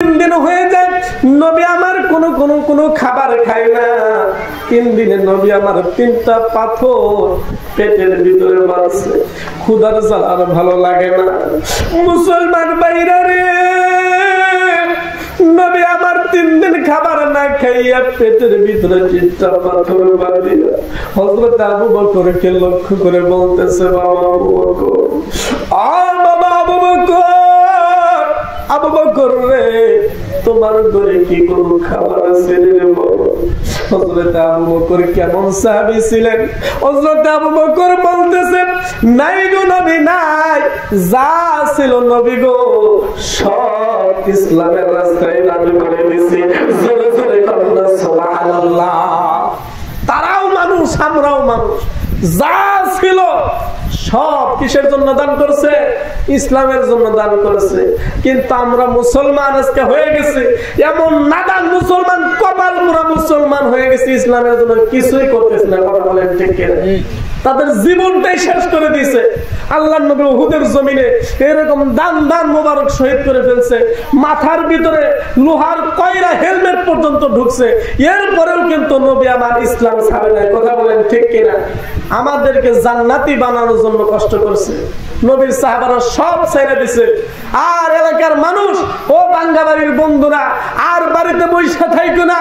3 দিন হয়ে যায় নবী আমার কোনো খাবার খায় না। 3 দিনে নবী আমার 3টা পাথর পেটের ভিতরে বাড়ছে। ক্ষুধার জ্বালা আর ভালো লাগে না। মুসলমান ভাইরা রে, নবী আমার 3 দিন খাবার না খাইয়া পেটের ভিতরে 3টা পাথর বাঁধিয়া হযরত আবু বকরকে লক্ষ্য করে বলতেছে, বাবা আবু বকর, বাবা আবু বকর, আবু বকর রে, তোমার ঘরে কি কোনো খাবার আছে রে বাবা? হযরত আবু বকর কেমন সাহাবী ছিলেন? হযরত আবু বকর বলতেছেন, নাই গো নবী নাই, যা ছিল নবী গো সব ইসলামের রাস্তায় দান করে দিয়েছি। জোরে জোরে বলুন সুবহানাল্লাহ। তারাও মানুষ, আমরাও মানুষ। যা ছিল সব কিসের জন্য দান করছে? ইসলামের জন্য দান করেছে। কিন্তু আমরা মুসলমান আজকে হয়ে গেছি এমন নাদান মুসলমান, কপাল পুরা মুসলমান হয়ে গেছে, ইসলামের জন্য কিছুই করতেছে না। কথা বলেন ঠিক কিনা? তাদের জীবনটাই শেষ করে দিয়েছে। আল্লাহর নবী উহুদের জমিনে এরকম দান মোবারক শহীদ করে ফেলছে, মাথার ভিতরে লোহার কয়রা হেলমেট পর্যন্ত ঢুকছে, এরপরেও কিন্তু নবী আমার ইসলাম ছাড়ে নাই। কথা বলেন ঠিক কিনা? আমাদেরকে জান্নাতি বানানোর জন্য কষ্ট করছে। নবীর সাহাবারা সব ছেড়ে দিছে। আর এলাকার মানুষ, ও বাঙ্গাবাড়ির বন্ধুরা, আর বাড়িতে বৈশা থাইকো না,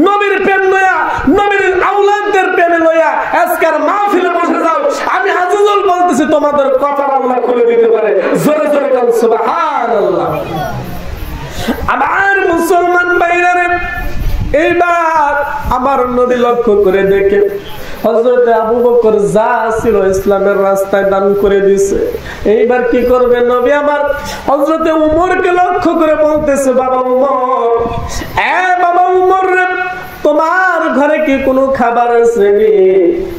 নবীর প্রেম লইয়া, নবীর আওলাদদের প্রেমে লইয়া আজকের মাহফিলে বসে যাও। আমি আজিজুল বলতেছি, তোমাদের কথা আল্লাহ খুলে দিতে পারে। জোরে জোরে বল সুবহানাল্লাহ। আমার মুসলমান ভাইরা, এইবার আমার নবী লক্ষ্য করে দেখে হযরত আবু বকর যা ছিল ইসলামের রাস্তায় দান করে দিয়েছে। এইবার কি করবে নবী আমার? হযরত উমরকে লক্ষ্য করে বলতেছে, বাবা উমর, বাবা উমর রে, তোমার ঘরে কি কোনো খাবার আছে?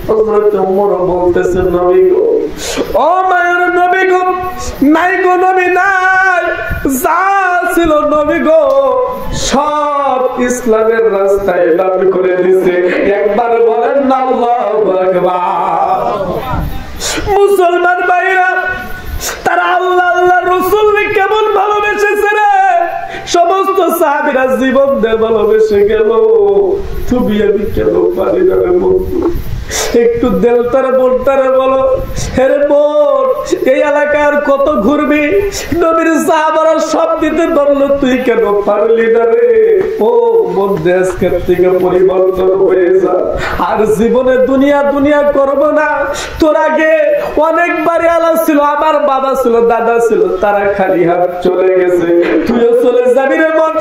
হযরত উমর বলতেছে, নবী গো, ও মায়ের নবী গো, নাই গো নবী নাই, যা ছিল নবী গো সব ইসলামের রাস্তায় দান করে দিছে। একবার বলেন না আল্লাহু আকবার। মুসলমান ভাইরা, তারা আল্লাহ আল্লাহ রাসূলকে কেমন ভালোবেসেছে রে! সমস্ত সাহাবীরা জীবন দিয়ে ভালোবেসে গেল, তুমি আমি কেন পারি না রে বন্ধু? একটু দেলতারে বলতারে বলো, হেরে বোন, এই এলাকার কত ঘুরবি, নবীর সাহাবারা সব দিতে পারলো, তুই কেন পারলি না রে? ও বন্ধু, আজকের থেকে পরিবর্তন হয়ে যা, আর জীবনে দুনিয়া দুনিয়া করব না। তোর আগে অনেক বাড়ি আলা ছিল, আমার বাবা ছিল, দাদা ছিল, তারা খালি হাত চলে গেছে, তুইও চলে যাবি রে বোন।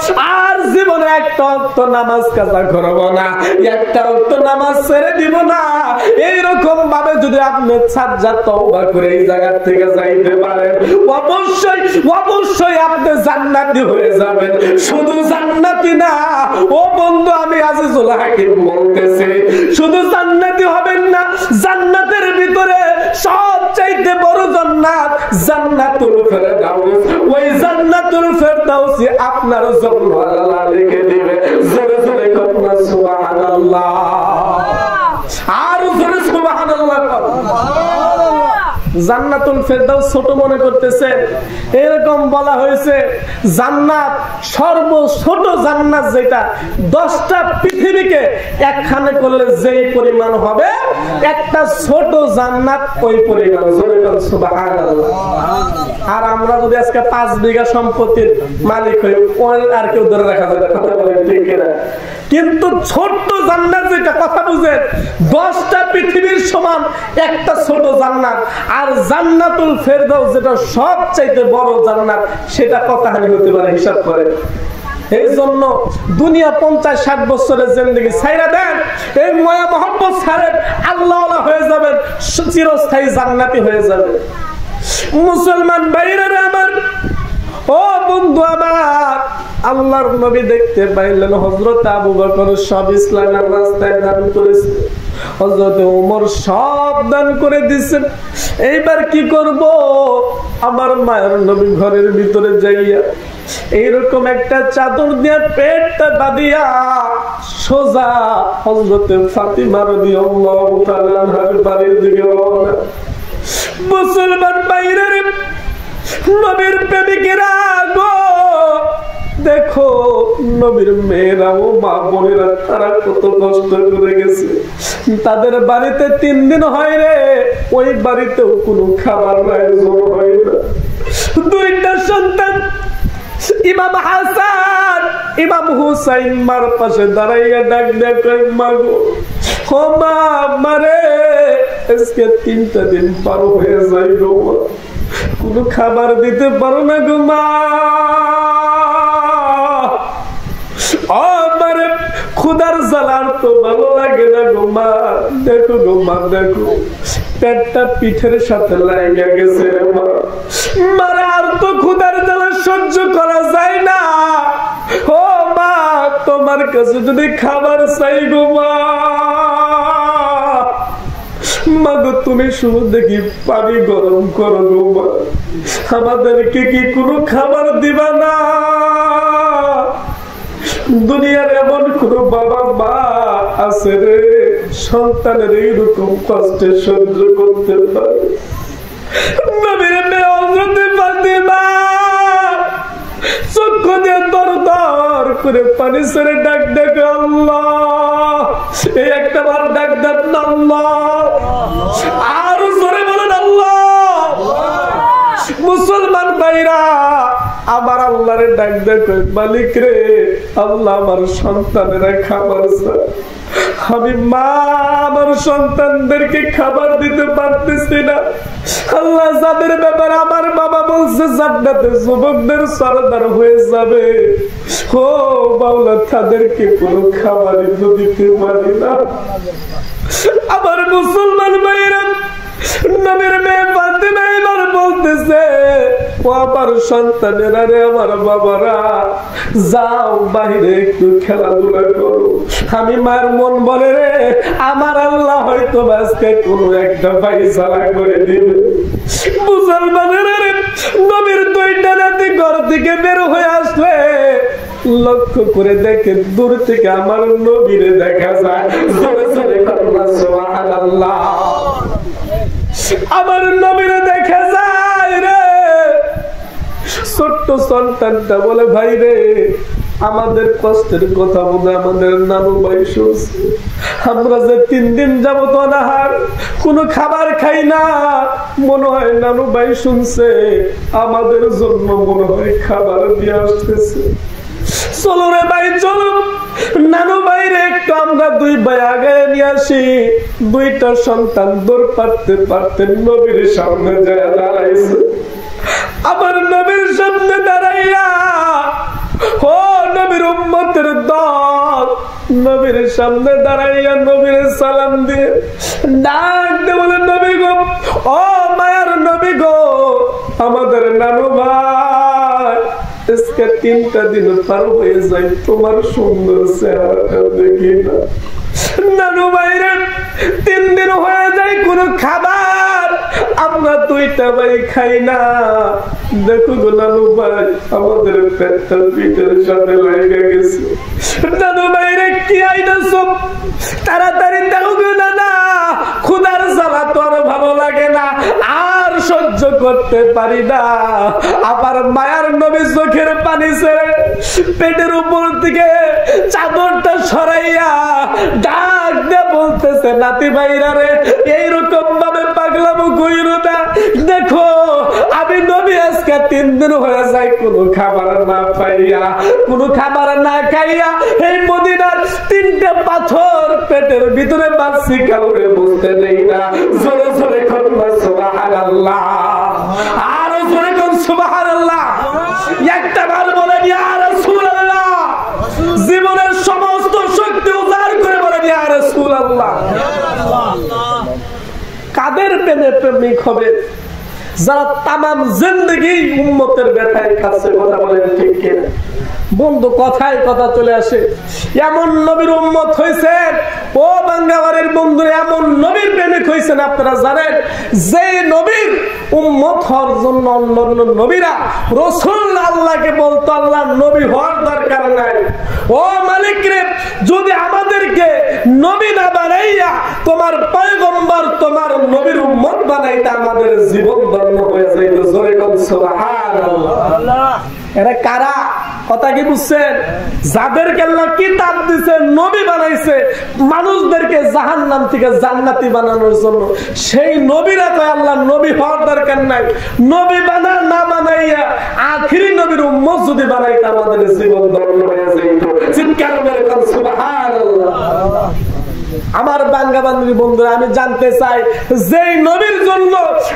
আর জীবনে একটা ওয়াক্ত নামাজ কাজা করব না, একটা ওয়াক্ত নামাজ ছেড়ে দিব না। এইরকম ভাবে যদি আপনি সাজ্জাদ তওবা করে এই জায়গা থেকে যাইতে পারেন, অবশ্যই অবশ্যই আপনি জান্নাতি হয়ে যাবেন। শুধু জান্নাতি না, ও বন্ধু, আমি আজিজুল হাকিম বলতেছি, শুধু জান্নাতি হবেন না, জান্নাতের ভিতরে সবচাইতে বড় জান্নাত জান্নাতুল ফেরদাউস। ওই জান্নাতুল ফেরদাউসে আপনার জন্য আল্লাহ লিখে দিবে। জোরে জোরে বলুন সুবহানাল্লাহ। আর জোরে সুবহানাল্লাহ। জান্নাতুল ফেরদাউস ছোট মনে করতেছেন? এরকম বলা হয়েছে, জান্নাত সর্বছোট জান্নাত যেটা 10টা পৃথিবীকে একখানে করলে যেই পরিমাণ হবে, একটা ছোট জান্নাত ওই পরিমাণ। জোরে বলুন সুবহানাল্লাহ। আর আমরা যদি আজকে 5 বিঘা সম্পত্তির মালিক হই, ওই আর কেউ ধরে রাখা যাবে, কথা বলেন ঠিক কিনা? কিন্তু ছোট্ট জান্নাত যেটা, কথা বুঝেন, 10টা পৃথিবীর সমান একটা ছোট জান্নাত। আর জান্নাতুল ফেরদাউস যেটা সবচাইতে বড় জান্নাত, সেটা কতখানি হতে পারে হিসাব করে। এই জন্য দুনিয়া 50-60 বছরের জিন্দেগি ছাইরা দেন, এই মায়া মহব্বত ছাড়েন, আল্লাহ ওয়ালা হয়ে যাবেন, চিরস্থায়ী জান্নাতি হয়ে যাবে। মুসলমান ভাইরা আমার, ও বন্ধু আমার, আল্লাহর নবী দেখতে পাইলেন হযরত আবু বকর সব ইসলামের রাস্তায় দান করেছে, হযরত ওমর সব দান করে দিয়েছেন। এইবার কি করব? আমার মায়ের নবী ঘরের ভিতরে যাইয়া এইরকম একটা চাদর দিয়ে পেটটা বাঁধিয়া সোজা হযরত ফাতিমা রাদিয়াল্লাহু তাআলা আনহার বাড়ির দিকে রওনা। মুসলমান ভাইরা, নবীর প্রেমিকেরা গো, দেখো নবীর মেয়েরা ও মা বোনেরা তারা কত কষ্ট করে গেছে, তাদের বাড়িতে 3 দিন হয় রে, ওই বাড়িতেও কোনো খাবার আয়োজন হয় না। 2টা সন্তান ইমাম হাসান ইমাম হুসাইন মার পাশে দাঁড়াইয়া ডাক দেখে, মা গো ও মা, মারে আজকে 3টা দিন পার হয়ে যায় গো, কোনো খাবার দিতে পারো না গো মা, আমার ক্ষুধার জ্বালার তো ভালো লাগে না গো মা। দেখো গো মা, দেখো পেটটা পিঠের সাথে লাগিয়া গেছে রে মা, মারা আর তো ক্ষুধার জ্বালা সহ্য করা যায় না। ও মা, তোমার কাছে যদি খাবার চাই গো মা, মাগো তুমি শুধু দেখি পানি গরম করো গো মা, আমাদেরকে কি কোনো খাবার দিবা না? দুনিয়ার এমন কোন বাবা মা আছে রে সন্তানের এইরকম কষ্টে সহ্য করতে পারে? নবীর মেয়ে হযরত ফাতিমা চক্ষু দিয়ে দর দর করে পানি ছেড়ে ডাক ডাকে আল্লাহ, এই একটা বার ডাক ডাক আল্লাহ, আর জোরে বলেন আল্লাহ। মুসলমান ভাইরা আমার আল্লাহরে ডাক দেখো, মালিক রে আল্লাহ আমার সন্তানেরা খাবার চায়, আমি মা আমার সন্তানদেরকে খাবার দিতে পারতেছি না। আল্লাহ যাদের ব্যাপারে আমার বাবা বলছে জান্নাতে যুবকদের সরদার হয়ে যাবে, ও মাওলা তাদেরকে কোনো খাবারই তো দিতে পারি না। আমার মুসলমান ভাইরা নবীর মেয়ে ফাতিমা এবার বলতেছে, ও আমার সন্তানেরা রে, আমার বাবারা যাও বাইরে একটু খেলাধুলা করো। আমি মায়ের মন বলে রে, আমার আল্লাহ হয়তো আজকে কোনো একটা ফায়সালা করে দিবে। মুসলমানেরা রে, নবীর 2টা রাতে ঘর থেকে বের হয়ে আসলে লক্ষ্য করে দেখে দূর থেকে আমার নবীরে দেখা যায়। সুবহানাল্লাহ, আমার নবীরে দেখা যায় রে। ছোট্ট সন্তানটা বলে, ভাই রে আমাদের কষ্টের কথা বলে আমাদের নানু ভাই শুনছে, আমরা যে 3 দিন যাবত অনাহার কোনো খাবার খাই না, মনে হয় নানু ভাই শুনছে, আমাদের জন্য মনে হয় খাবার দিয়ে আসতেছে। চলো রে ভাই চলো, নানু ভাইরে একটু আমরা 2 ভাই আগে নিয়ে আসি। 2টা সন্তান দৌড় পারতে পারতে নবীর সামনে যায় দাঁড়াইছে। আমার নবীর সামনে দাঁড়াইয়া ও নবীর উম্মতের দল নবীর সামনে দাঁড়াইয়া নবীর সালাম দিয়ে ডাক দে বলে, নবী গো, ও মায়ার নবী গো, আমাদের নানু ভাই আজকে 3টা দিন পার হয়ে যায়, তোমার সুন্দর চেহারাটা দেখি না। নানু ভাইরে 3 দিন হয়ে যায় কোনো খাবার আমরা 2টা ভাই খাই না। দেখো গো নানু ভাই, আমাদের পেটটা পিঠের সাথে লেগে গেছে। নানু ভাইরে কি আইনাছো, তাড়াতাড়ি দাও গো নানা, ক্ষুধার জ্বালা তো আর ভালো লাগে না, আর সহ্য করতে পারি না। আবার মায়ার নবী চোখের পানি ছেড়ে পেটের উপর থেকে চাদরটা সরাইয়া ডাক দিয়ে বলতেছে, নাতি ভাইরা রে এইরকম ভাবে পাগলামো কইরো না। দেখো আমি নবী আজকে 3 দিন হয়ে যায় কোনো খাবার না পাইয়া, কোনো খাবার না খাইয়া এই মদিনার 3টা পাথর পেটের ভিতরে বাঁচছি, কাউরে বুঝতে নেই না। জোরে জোরে করবা সুবহানাল্লাহ, আর জোরে কোন সুবহানাল্লাহ। একটা বার বলেন ইয়া রাসূলুল্লাহ, জীবনের সমস্ত শক্তি উজাড় করে বলেন ইয়া রাসূলুল্লাহ। কাদের প্রেমে প্রেমিক হবে? যারা তামাম জিন্দেগি উম্মতের ব্যথায় কাছে কথা বলেন, ঠিক কিনা? বন্ধু কথায় কথা চলে আসে, এমন নবীর উম্মত হয়েছে ও বাঙ্গাবাড়ির বন্ধু, এমন নবীর প্রেমিক হয়েছেন আপনারা জানেন, যে নবীর উম্মত হওয়ার জন্য অন্যান্য নবীরা রাসূল আল্লাহকে বলতো, আল্লাহ নবী হওয়ার দরকার নাই, ও মালিক রে যদি আমাদেরকে নবী না বানাইয়া তোমার পয়গম্বর তোমার নবীর উম্মত বানাইতে আমাদের জীবন ধন্য হয়ে যাইতো। জোরে কোন সুবহানাল্লাহ। এরা কারা? কথা কি বুঝছেন? যাদেরকে আল্লাহ কিতাব দিয়েছে, নবী বানাইছে মানুষদেরকে জাহান্নাম থেকে জান্নাতি বানানোর জন্য, সেই নবীরা কয় আল্লাহ নবী হওয়ার দরকার নাই, নবী না বানাইয়া আখিরি নবীর উম্মত যদি বানাইতে আমাদের জীবন ধন্য হয়ে যেত। চিৎকার করে বলেন সুবহানাল্লাহ। আমার বাঙ্গা বান্ধবী বন্ধুরা, আমি জানতে চাই, যেই নবীর জন্য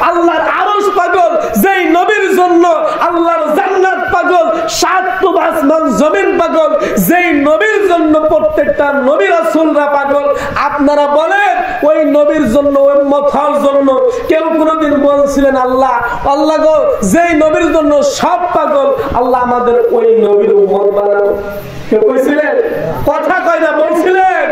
আল্লাহর আরশ পাগল, যেই নবীর জন্য আল্লাহর জান্নাত পাগল, সাত আসমান জমিন পাগল, যেই নবীর জন্য প্রত্যেকটা নবী রাসূলরা পাগল, আপনারা বলেন ওই নবীর জন্য, ওই উম্মতের জন্য কেউ কোনোদিন বলছিলেন আল্লাহ আল্লাহ গো যেই নবীর জন্য সব পাগল, আল্লাহ আমাদের ওই নবীর উম্মত বানাও? কেউ কইছিলেন? কথা কয় না, বলছিলেন?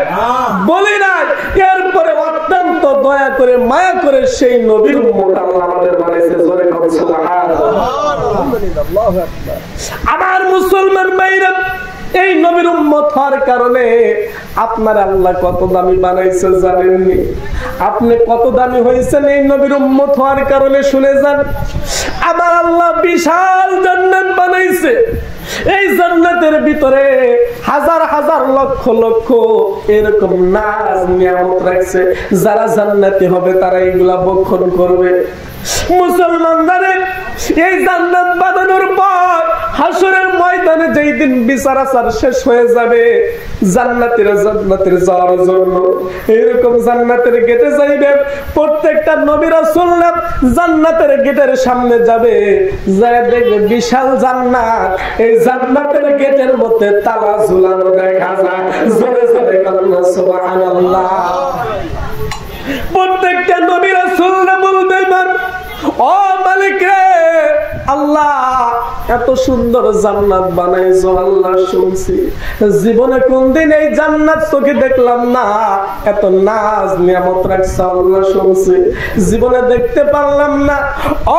বলি নাই। এরপরে অত্যন্ত দয়া করে মায়া করে সেই নবীর উম্মত আল্লাহ আমাদের বানাইছে। জোরে বলুন সুবহানাল্লাহ। আমার মুসলমান ভাইরা, এই নবীর উম্মত হওয়ার কারণে আপনার আল্লাহ কত দামি বানাইছে জানেননি? আপনি কত দামি হয়েছেন এই নবীর উম্মত হওয়ার কারণে শুনে যান। আমার আল্লাহ বিশাল জান্নাত বানাইছে। এই জান্নাতের ভিতরে হাজার হাজার লক্ষ লক্ষ এরকম নাজ নিয়ামত রাখছে। যারা জান্নাতি হবে তারা এগুলা ভক্ষণ করবে। মুসলমানদের এই জান্নাত বানানোর পর হাসরের ময়দানে যেই দিন বিচার আচার শেষ হয়ে যাবে, জান্নাতের যাওয়ার জন্য এরকম জান্নাতের গেটে যাইবে। প্রত্যেকটা নবী রাসূলরা জান্নাতের গেটের সামনে যাবে, যায় দেখবে বিশাল জান্নাত। এই জান্নাতের গেটের মধ্যে তালা ঝুলানো দেখা যায়। জোরে জোরে বলুন সুবহানাল্লাহ। প্রত্যেকটা নবী রাসূলরা বলবে ও মালিক রে, আল্লাহ এত সুন্দর জান্নাত বানাইছো আল্লাহ, শুনছি জীবনে কোনদিন এই জান্নাত চোখে দেখলাম না, এত নাজ নিয়ামত রাখছো আল্লাহ, শুনছি জীবনে দেখতে পারলাম না।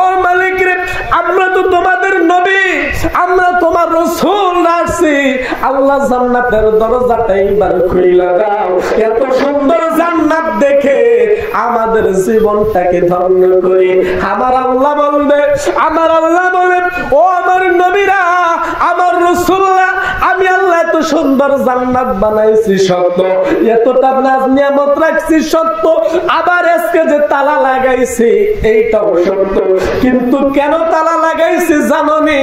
ও মালিক রে, আমরা তো তোমাদের নবী, আমরা তোমার রাসূল আসছি, আল্লাহ জান্নাতের দরজাটা এবার খুইলা দাও। এত সুন্দর জান্নাত দেখে আমাদের জীবনটাকে ধন্য করি। আমার আল্লাহ বলবে, আমার আল্লাহ বলে ও আমার নবীরা, আমার রাসূলরা, আমি আল্লাহ এত সুন্দর জান্নাত বানাইছি সত্য, এতটা নাজ নিয়ামত রাখছি সত্য, আবার আজকে যে তালা লাগাইছি এইটাও সত্য। কিন্তু কেন তালা লাগাইছি জানোনি?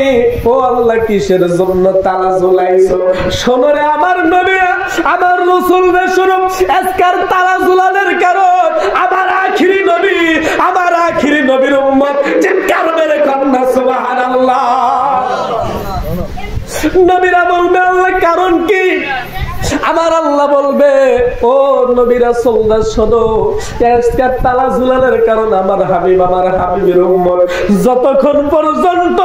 ও আল্লাহ কিসের জন্য তালা ঝুলাইছো? শোনো রে আমার নবীরা, আমার রাসূলরা, শোনো আজকের তালা ঝুলানোর কারণ আমার আখিরি নবী, আমার আখিরি নবীর উম্মত। চিৎকার মেরে কন্যা সুবহানাল্লাহ। নবীরা বলবে আল্লাহ কারণ কি? আমার আল্লাহ বলবে ও নবী রাসূলরা শোনো, আজকের তালা ঝুলানোর কারণ আমার হাবিব, আমার হাবিবের উম্মত যতক্ষণ পর্যন্ত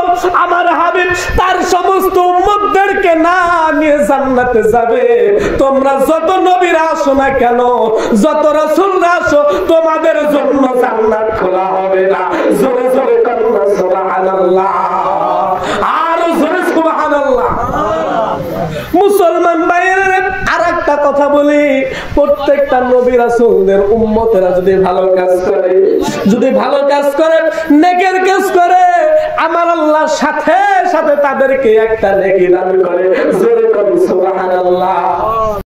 আমার হাবিব তার সমস্ত উম্মতদেরকে না নিয়ে জান্নাতে যাবে, তোমরা যত নবীরা আসো না কেন, যত রাসূলরা আসো, তোমাদের জন্য জান্নাত খোলা হবে না। জোরে জোরে কান্না সুবহানাল্লাহ, আর জোরে সুবহানাল্লাহ। মুসলমান ভাইয়েরা, আরেকটা কথা বলি, প্রত্যেকটা নবী রাসূলদের উম্মতেরা যদি ভালো কাজ করে, যদি ভালো কাজ করে, নেকের কাজ করে, আমার আল্লাহ সাথে সাথে তাদেরকে একটা নেকি দান করে। জোরে বলুন সুবহানাল্লাহ।